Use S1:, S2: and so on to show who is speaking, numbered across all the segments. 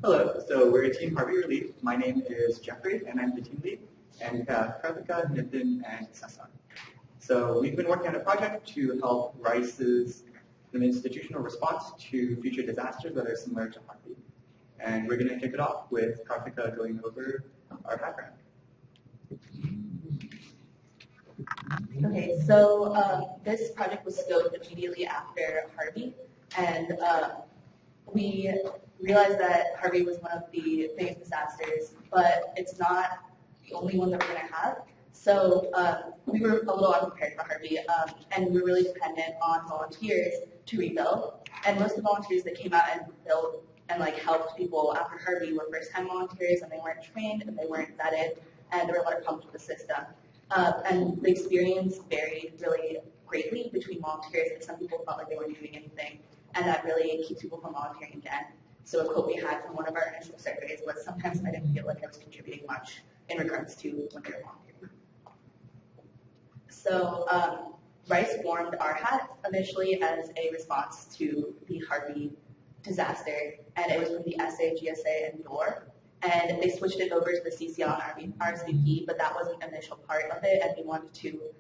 S1: Hello, so we're Team Harvey Relief. My name is Jeffrey, and I'm the team lead, and we have Karthika, Nitin, and Sasan. So we've been working on a project to help Rice's institutional response to future disasters that are similar to Harvey. And we're going to kick it off with Karthika going over our background.
S2: Okay, so this project was scoped immediately after Harvey, and we realized that Harvey was one of the biggest disasters, but it's not the only one that we're going to have. So we were a little unprepared for Harvey, and we were really dependent on volunteers to rebuild. And most of the volunteers that came out and built and helped people after Harvey were first-time volunteers, and they weren't trained and they weren't vetted, and there were a lot of problems with the system. And the experience varied really greatly between volunteers, and some people felt like they weren't doing anything, and that really keeps people from volunteering again. So a quote we had from one of our initial surveys was, "Sometimes I didn't feel like I was contributing much in regards to when they were volunteering." So Rice formed our hat initially as a response to the Harvey disaster, and it was from the SA, GSA, and DOOR. And they switched it over to the CCL and RSVP, but that wasn't the initial part of it, and we wanted to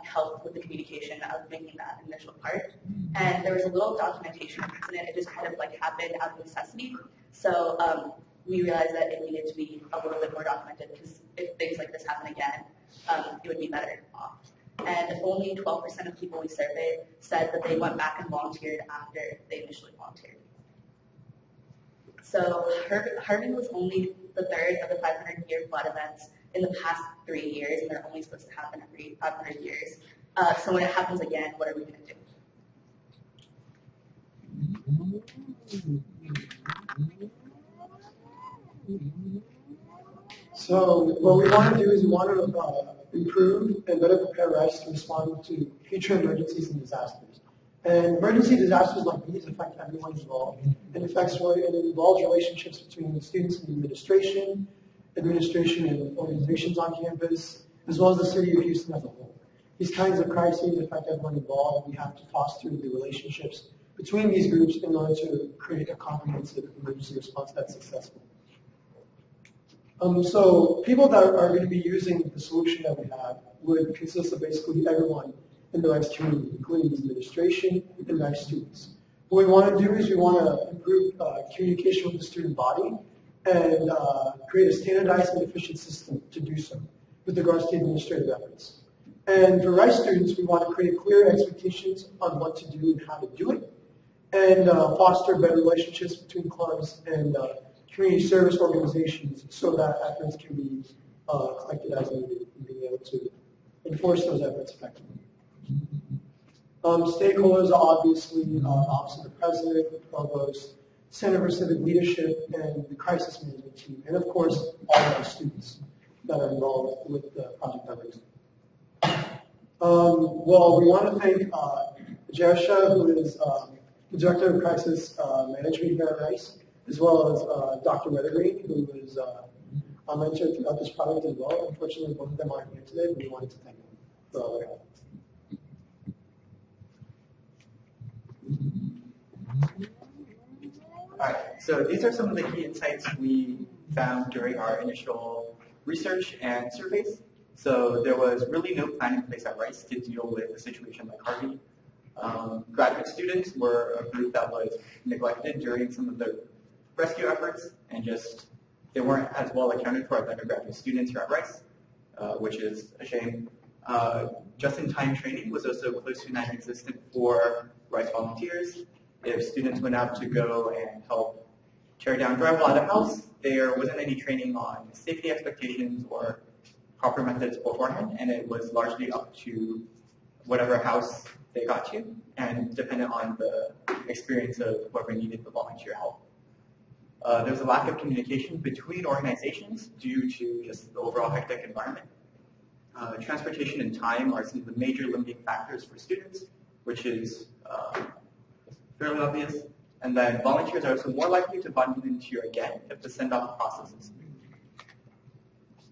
S2: help with the communication of making that initial part. And there was a little documentation incident. It just kind of happened out of necessity. So we realized that it needed to be a little bit more documented, because if things like this happen again, it would be better off. And only 12% of people we surveyed said that they went back and volunteered after they initially volunteered. So Harvey was only the third of the 500-year flood events in the past 3 years, and they're only supposed to happen every 500 years. So when it happens again, what are we going to do?
S3: So what we want to do is we want to improve and better prepare Rice to respond to future emergencies and disasters. And emergency disasters like these affect everyone involved. It involves relationships between the students and the administration and organizations on campus, as well as the city of Houston as a whole. These kinds of crises affect everyone involved, and we have to foster the relationships between these groups in order to create a comprehensive emergency response that's successful. So people that are going to be using the solution that we have would consist of basically everyone in the Rice community, including the administration and Rice students. What we want to do is we want to improve communication with the student body and create a standardized and efficient system to do so with regards to administrative efforts. And for Rice students, we want to create clear expectations on what to do and how to do it, and foster better relationships between clubs and community service organizations so that efforts can be collected as needed and being able to enforce those efforts effectively. Stakeholders are obviously the Office of the President, the Provost, Center for Civic Leadership, and the Crisis Management Team, and of course, all of our students that are involved with the project efforts. Well, we want to thank Jersha, who is the Director of Crisis Management here at Rice, as well as Dr. Weathergreen, who was our mentor throughout this project as well. Unfortunately, both of them aren't here today, but we wanted to thank them for all their help.
S1: All right, so these are some of the key insights we found during our initial research and surveys. So there was really no plan in place at Rice to deal with a situation like Harvey. Graduate students were a group that was neglected during some of the rescue efforts, and they weren't as well accounted for as undergraduate students here at Rice, which is a shame. Just-in-time training was also close to non-existent for Rice volunteers. If students went out to go and help tear down drywall at a house, there wasn't any training on safety expectations or proper methods beforehand, and it was largely up to whatever house they got to, and dependent on the experience of whoever needed the volunteer help. There was a lack of communication between organizations due to just the overall hectic environment. Transportation and time are some of the major limiting factors for students, which is fairly obvious. And then volunteers are also more likely to volunteer again if the send-off process is smooth.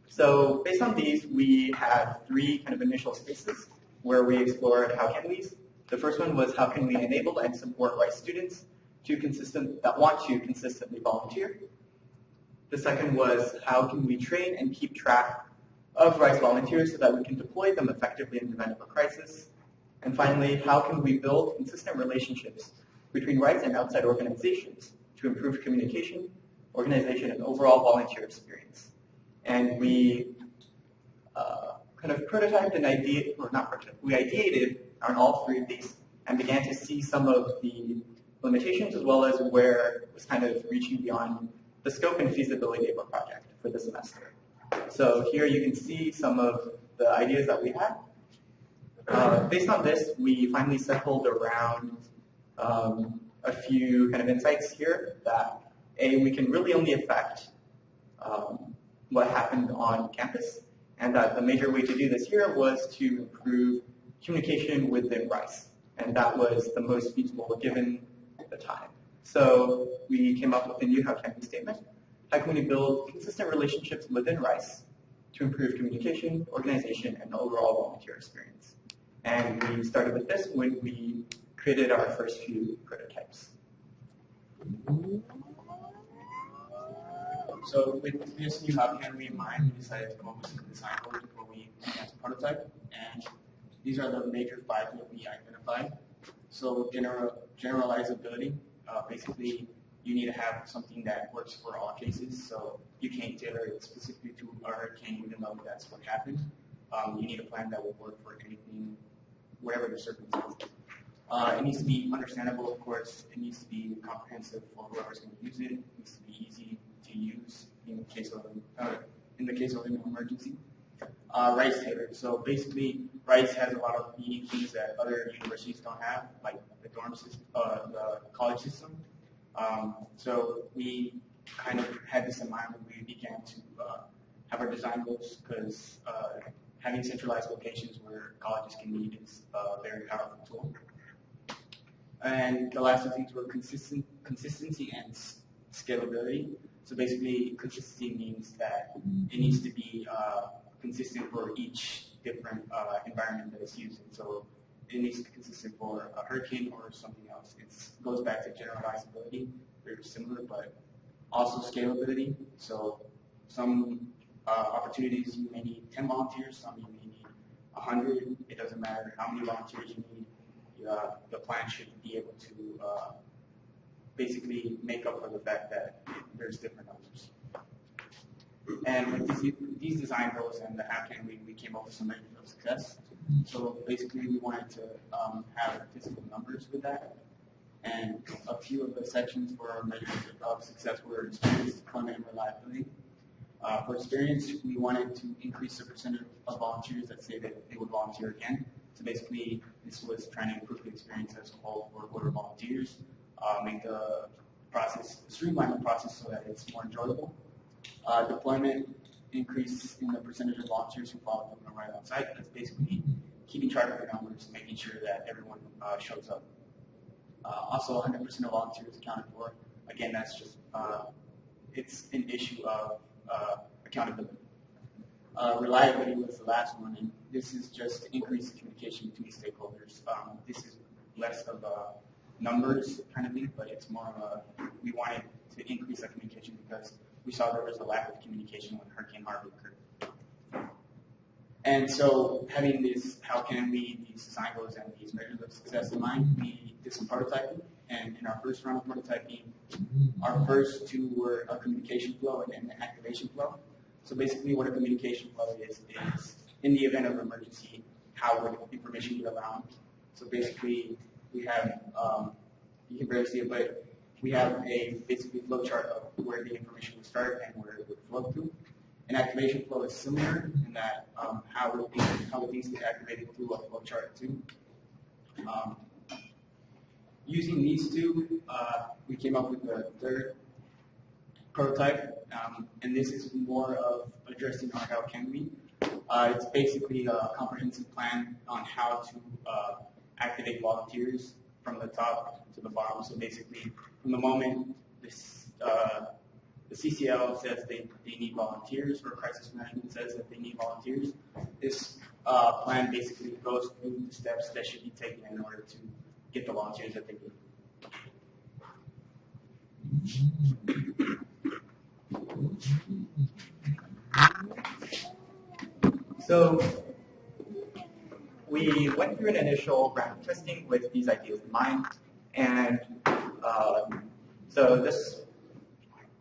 S1: So based on these, we had three kind of initial spaces where we explored how can we. The first one was how can we enable and support Rice students that want to consistently volunteer. The second was how can we train and keep track of rights volunteers so that we can deploy them effectively in the event of a crisis. And finally, how can we build consistent relationships between rights and outside organizations to improve communication, organization, and overall volunteer experience. And we kind of prototyped an idea, or not prototyped, we ideated on all three of these and began to see some of the limitations as well as where it was kind of reaching beyond the scope and feasibility of a project for the semester. So here you can see some of the ideas that we had. Based on this, we finally settled around a few kind of insights here that A, we can really only affect what happened on campus, and that the major way to do this here was to improve communication within Rice, and that was the most feasible given the time. So we came up with a new how can we statement. How can we build consistent relationships within Rice to improve communication, organization, and overall volunteer experience? And we started with this when we created our first few prototypes.
S4: So with this new how can we in mind, we decided to come up with some design goals before we began to prototype. And these are the major 5 that we identified. So generalizability, basically you need to have something that works for all cases. So you can't tailor it specifically to a hurricane even though that's what happened. You need a plan that will work for anything, whatever the circumstances. It needs to be understandable, of course. It needs to be comprehensive for whoever's going to use it. It needs to be easy to use in the case of an emergency. Rice tailored. So basically, Rice has a lot of unique things that other universities don't have, like the dorm system, the college system. So we kind of had this in mind when we began to have our design goals, because having centralized locations where colleges can meet is a very powerful tool. And the last two things were consistency and scalability. So basically, consistency means that it needs to be consistent for each different environment that it's using. So it needs to be consistent for a hurricane or something else. It goes back to generalizability, very similar, but also scalability. So some opportunities you may need 10 volunteers, some you may need 100. It doesn't matter how many volunteers you need. The plan should be able to basically make up for the fact that there's different numbers. And with these design goals and the how can we came up with some measures of success. So basically we wanted to have physical numbers with that. And a few of the sections for our measures of success were experience, deployment, and reliability. For experience, we wanted to increase the percentage of volunteers that say that they would volunteer again. So basically, this was trying to improve the experience as a whole for whoever volunteers, make the process, streamline the process so that it's more enjoyable. Deployment, increase in the percentage of volunteers who follow the right on site. That's basically keeping track of the numbers, making sure that everyone shows up. Also, 100% of volunteers accounted for. Again, that's just, it's an issue of accountability. Reliability was the last one, and this is just to increase the communication between stakeholders. This is less of a numbers kind of thing, but it's more of a, we wanted to increase that communication because we saw there was a lack of communication when Hurricane Harvey occurred. And so having this, how can we, these design goals and these measures of success in mind, we did some prototyping. And in our first round of prototyping, our first two were a communication flow and an activation flow. So basically what a communication flow is in the event of an emergency, how would information get around? So basically we have, you can barely see it, but we have a basically flow chart of where the information would start and where it would flow through. An activation flow is similar in that how would things get activated through a flow chart too. Using these two, we came up with the third prototype, and this is more of addressing our how can we. It's basically a comprehensive plan on how to activate volunteers from the top to the bottom. So basically, from the moment this, the CCL says they need volunteers, or crisis management says that they need volunteers, this plan basically goes through the steps that should be taken in order to get the volunteers that they need.
S1: So we went through an initial round of testing with these ideas in mind, and so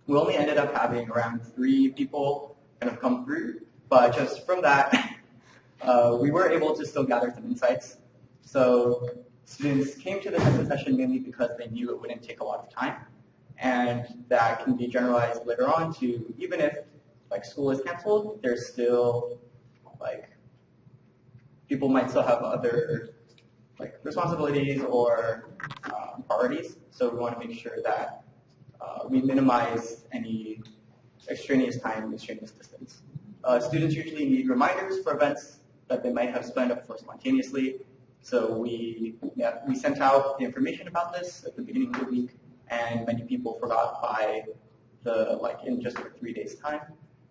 S1: we only ended up having around 3 people kind of come through, but just from that, we were able to still gather some insights. So students came to the testing session mainly because they knew it wouldn't take a lot of time, and that can be generalized later on to even if like school is canceled, there's still like people might still have other like responsibilities or priorities. So we want to make sure that we minimize any extraneous time, extraneous distance. Students usually need reminders for events that they might have signed up for spontaneously. So we sent out the information about this at the beginning of the week, and many people forgot by in just 3 days' time.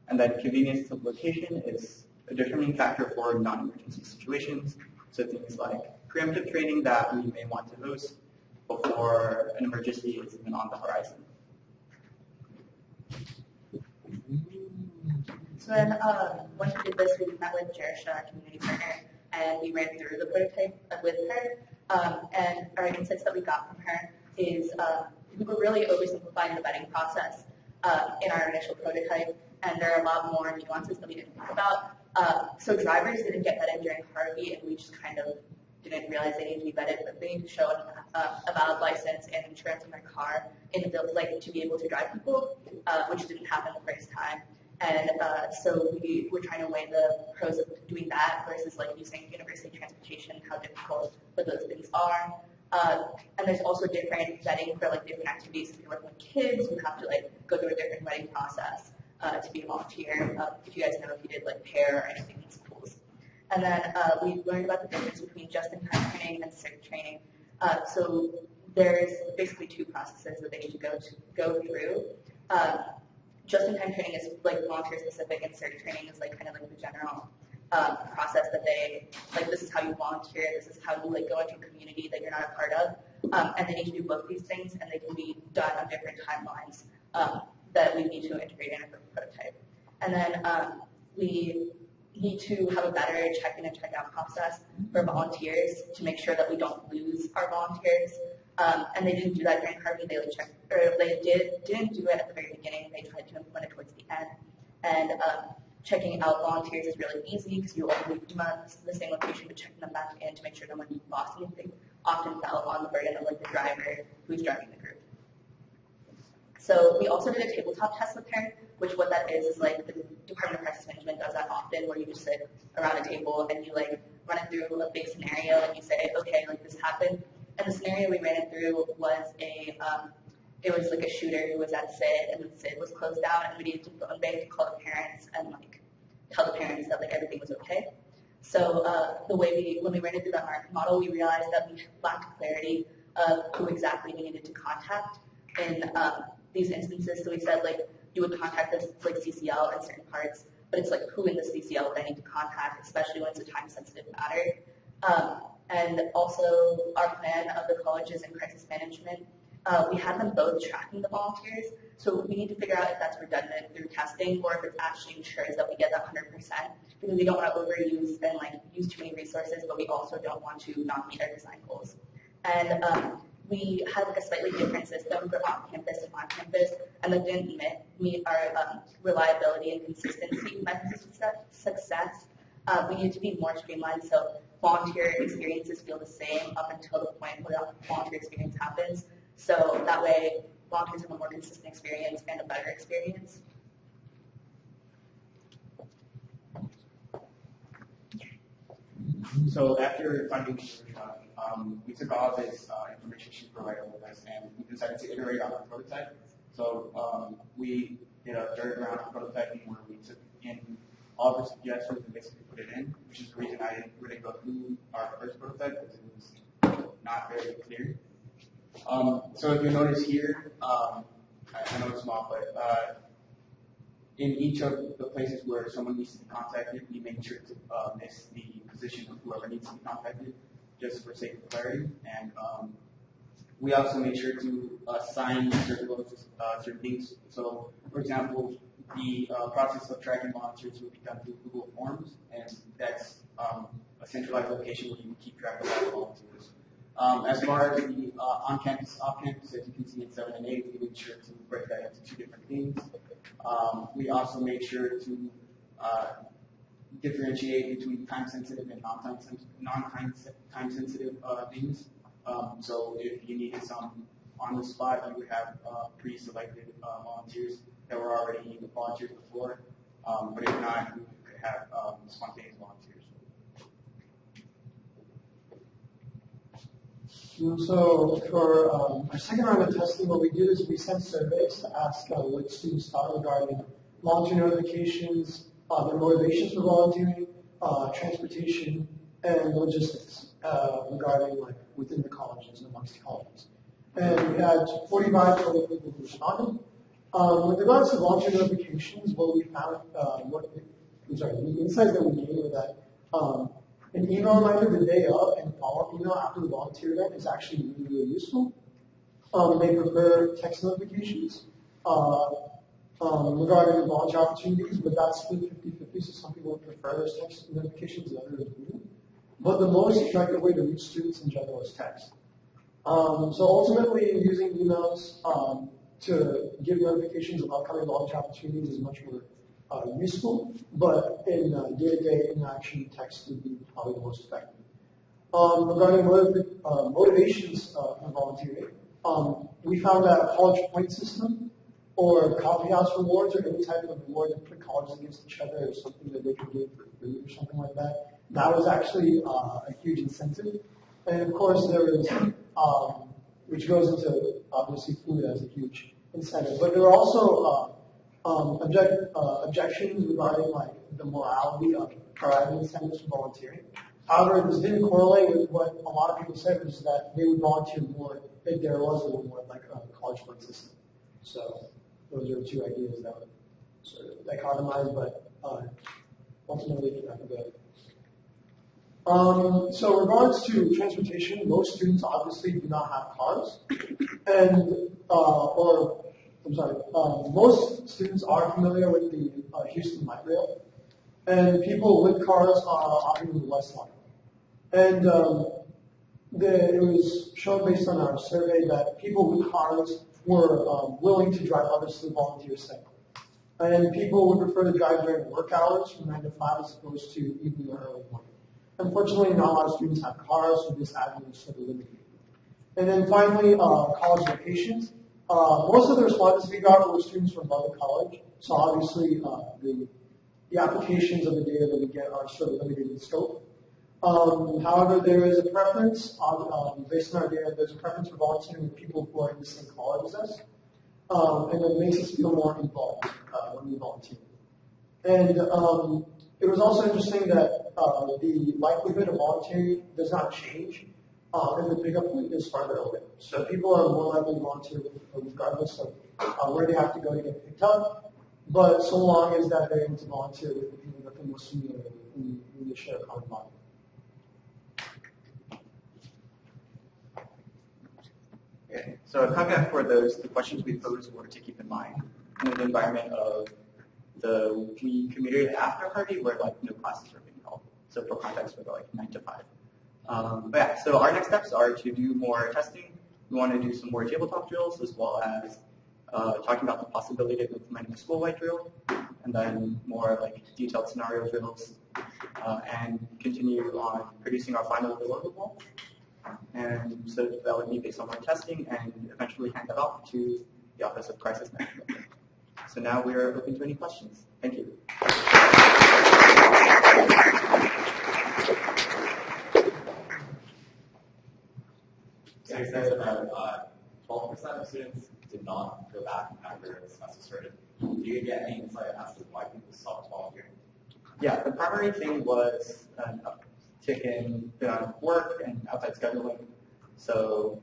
S1: And then convenience of location is a determining factor for non-emergency situations. So things like preemptive training that we may want to host before an emergency is even on the horizon.
S2: So then, once we did this, we met with Jerisha, our community partner, and we ran through the prototype with her. And our insights that we got from her is we were really oversimplifying the vetting process in our initial prototype, and there are a lot more nuances that we didn't think about. So drivers didn't get vetted during Harvey, and we just kind of didn't realize they needed to be vetted, but they need to show a valid license and insurance in their car to be able to drive people, which didn't happen the first time. And so we were trying to weigh the pros of doing that versus using university transportation, how difficult those things are. And there's also different vetting for different activities. If you're working with kids, you have to go through a different vetting process to be a volunteer. If you guys know, if you did pair or anything in schools. And then we learned about the difference between just-in-time training and CERT training. So there's basically 2 processes that they need to go through. Just-in-time training is volunteer-specific, and CERT training is kind of the general process that they this is how you volunteer, this is how you go into a community that you're not a part of, and they need to do both these things, and they can be done on different timelines that we need to integrate in a prototype. And then we need to have a better check-in and check-out process for volunteers to make sure that we don't lose our volunteers. And they didn't do that during Harvey. They didn't do it at the very beginning. They tried to implement it towards the end. And checking out volunteers is really easy because you only leave them at the same location, but checking them back in to make sure no one lost anything often fell on the burden of the driver who's driving the group. So we also did a tabletop test with her, which what that is the Department of Crisis Management does that often, where you just sit around a table and you run it through a big scenario and you say, okay, this happened. And the scenario we ran it through was a shooter who was at SID, and the SID was closed down, and we needed to phone bank to call the parents and tell the parents that everything was okay. So when we ran it through that market model, we realized that we lacked clarity of who exactly we needed to contact in these instances. So we said you would contact this CCL in certain parts, but it's who in the CCL would I need to contact, especially when it's a time-sensitive matter. And also our plan of the colleges in crisis management, we had them both tracking the volunteers. So we need to figure out if that's redundant through testing or if it actually ensures that we get that 100%, because we don't want to overuse and use too many resources, but we also don't want to not meet our design goals. And we had a slightly different system for off-campus and on-campus, and that didn't meet our reliability and consistency methods of success. We need to be more streamlined so volunteer experiences feel the same up until the point where the volunteer experience happens. So that way, volunteers have a more consistent experience and a better experience.
S4: So after finding the workshop, we took all this information she provided with us, and we decided to iterate on our prototype. So we did a third round of prototyping where we took in all the suggestions and basically put it in, which is the reason I didn't really go through our first prototype, because it was not very clear. So if you notice here, I know it's small, but in each of the places where someone needs to be contacted, we make sure to list the position of whoever needs to be contacted, just for sake of clarity. And we also make sure to assign certain things. So, for example, the process of tracking volunteers will be done through Google Forms, and that's a centralized location where you can keep track of all the volunteers. As far as the on-campus, off-campus, as you can see in 7 and 8, we made sure to break that into 2 different things. We also made sure to differentiate between time-sensitive and non-time-sensitive things. So if you needed some on the spot, you would have pre-selected volunteers that were already volunteers before. But if not, you could have spontaneous volunteers.
S3: So for our second round of testing, what we did is we sent surveys to ask what students thought regarding volunteer notifications, their motivations for volunteering, transportation, and logistics regarding like within the colleges and amongst colleges. And we had 45 total people who responded. With regards to volunteer notifications, what we found, the insights that we gained were that an email reminder the day of and follow-up email after the volunteer event is actually really, really useful. They prefer text notifications regarding volunteer opportunities, but that's split 50-50, so some people would prefer those text notifications and others wouldn't. But the most effective way to reach students in general is text. So ultimately, using emails to give notifications of upcoming volunteer opportunities is much more useful, but in day-to-day interaction, text would be probably the most effective. Regarding motivations for volunteering, we found that a college point system or coffee house rewards or any type of reward that put colleges against each other or something that they could do for food or something like that, that was actually a huge incentive. And of course, there was, which goes into obviously food as a huge incentive, but there were also objections regarding like the morality of providing incentives for volunteering. However, this didn't correlate with what a lot of people said, which is that they would volunteer more if there was a reward like a college fund system. So those are 2 ideas that were sort of dichotomized, but ultimately not good. So in regards to transportation, most students obviously do not have cars, and most students are familiar with the Houston Light Rail, and people with cars are often less likely. And it was shown based on our survey that people with cars were willing to drive others to the volunteer site. And people would prefer to drive during work hours from 9 to 5 as opposed to evening or early morning. Unfortunately, not a lot of students have cars, so this avenue is sort of limited. And then finally, college locations. Most of the respondents we got were students from other college, so obviously the applications of the data that we get are sort of limited in scope. However, there is a preference, based on our data, there's a preference for volunteering with people who are in the same college as us, and it makes us feel more involved when we volunteer. And it was also interesting that the likelihood of volunteering does not change if the pickup point is farther away. So people are more likely to volunteer regardless of where they have to go to get picked up, but so long as that they're able to volunteer with the people that they're most familiar with who they share a common bond.
S1: Okay, so a caveat for the questions we posed were to keep in mind in the environment of the community after Harvey where like no classes are being held. So for context, we're like 9 to 5. But yeah, so our next steps are to do more testing. We want to do some more tabletop drills as well as talking about the possibility of implementing a school-wide drill, and then more like detailed scenario drills, and continue on producing our final deliverable. And so that would be based on more testing and eventually hand that off to the Office of Crisis Management. So now we are open to any questions. Thank you.
S5: So you said about 12% of students did not go back after the semester started. Do you get any insight as to why people stopped volunteering?
S1: Yeah, the primary thing was an uptick in work and outside scheduling. So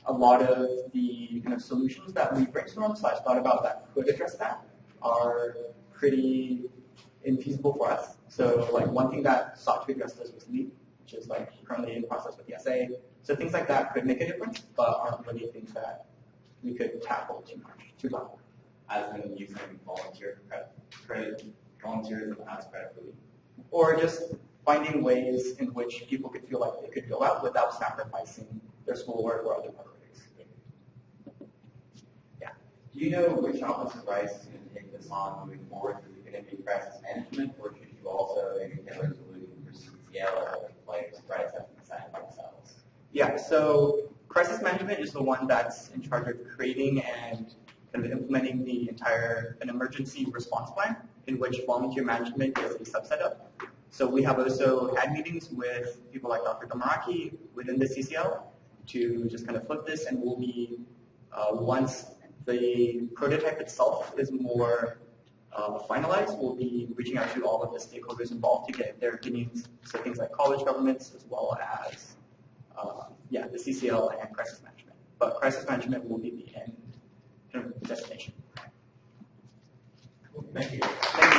S1: a lot of the kind of solutions that we brainstormed / thought about that could address that are pretty infeasible for us. So like one thing that sought to address this was LEAP, which is like currently in process with the SA. So things like that could make a difference, but aren't really things that we could tackle too well.
S5: as in using volunteerism as credit relief?
S1: Or just finding ways in which people could feel like they could go out without sacrificing their schoolwork or other priorities. Yeah.
S5: Do you know which office of rights is going to take this on moving forward? Is it going to be crisis management, or should you also maybe tailor a solution for CCL, like rights have to be signed by themselves?
S1: Yeah, so crisis management is the one that's in charge of creating and kind of implementing the entire an emergency response plan, in which volunteer management is a subset of. So we have also had meetings with people like Dr. Domaraki within the CCL to just kind of flip this, and we'll be, once the prototype itself is more finalized, we'll be reaching out to all of the stakeholders involved to get their opinions, so things like college governments as well as the CCL and crisis management. But crisis management will be the end kind of destination.
S5: Thank you.
S1: Thank you.